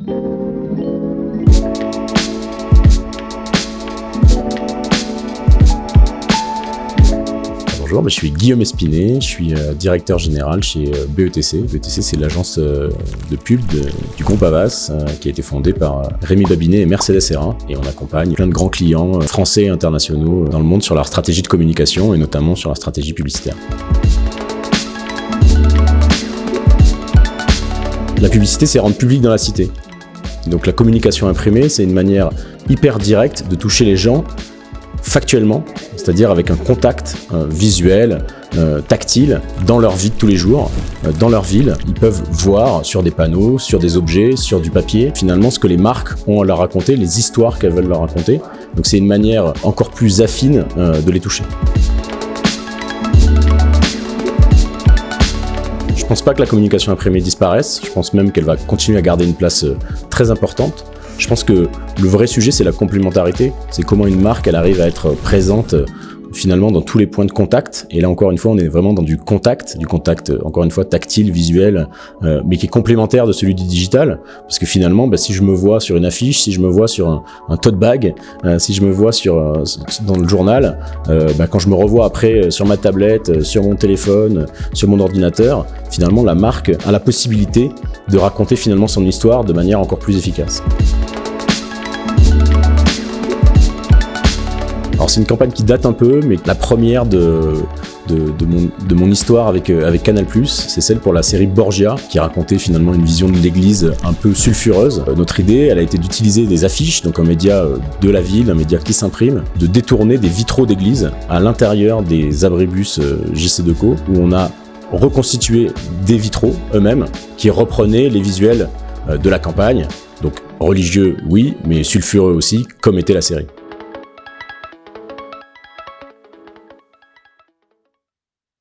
Bonjour, je suis Guillaume Espinet, je suis directeur général chez BETC. BETC, c'est l'agence de pub du groupe Havas qui a été fondée par Rémi Babinet et Mercedes Hérin. Et on accompagne plein de grands clients français et internationaux dans le monde sur leur stratégie de communication et notamment sur leur stratégie publicitaire. La publicité, c'est rendre public dans la cité. Donc la communication imprimée, c'est une manière hyper directe de toucher les gens factuellement, c'est-à-dire avec un contact visuel, tactile, dans leur vie de tous les jours, dans leur ville. Ils peuvent voir sur des panneaux, sur des objets, sur du papier, finalement ce que les marques ont à leur raconter, les histoires qu'elles veulent leur raconter. Donc c'est une manière encore plus affine de les toucher. Je pense pas que la communication imprimée disparaisse, je pense même qu'elle va continuer à garder une place très importante. Je pense que le vrai sujet, c'est la complémentarité. C'est comment une marque, elle arrive à être présente finalement dans tous les points de contact. Et là, encore une fois, on est vraiment dans du contact, encore une fois, tactile, visuel, mais qui est complémentaire de celui du digital. Parce que finalement, si je me vois sur une affiche, si je me vois sur un tote bag, si je me vois dans le journal, quand je me revois après sur ma tablette, sur mon téléphone, sur mon ordinateur, finalement, la marque a la possibilité de raconter finalement son histoire de manière encore plus efficace. Alors c'est une campagne qui date un peu, mais la première de mon histoire avec Canal+, c'est celle pour la série Borgia, qui racontait finalement une vision de l'église un peu sulfureuse. Notre idée, elle a été d'utiliser des affiches, donc un média de la ville, un média qui s'imprime, de détourner des vitraux d'église à l'intérieur des abribus JC Decaux, où on a reconstitué des vitraux eux-mêmes qui reprenaient les visuels de la campagne, donc religieux oui, mais sulfureux aussi, comme était la série.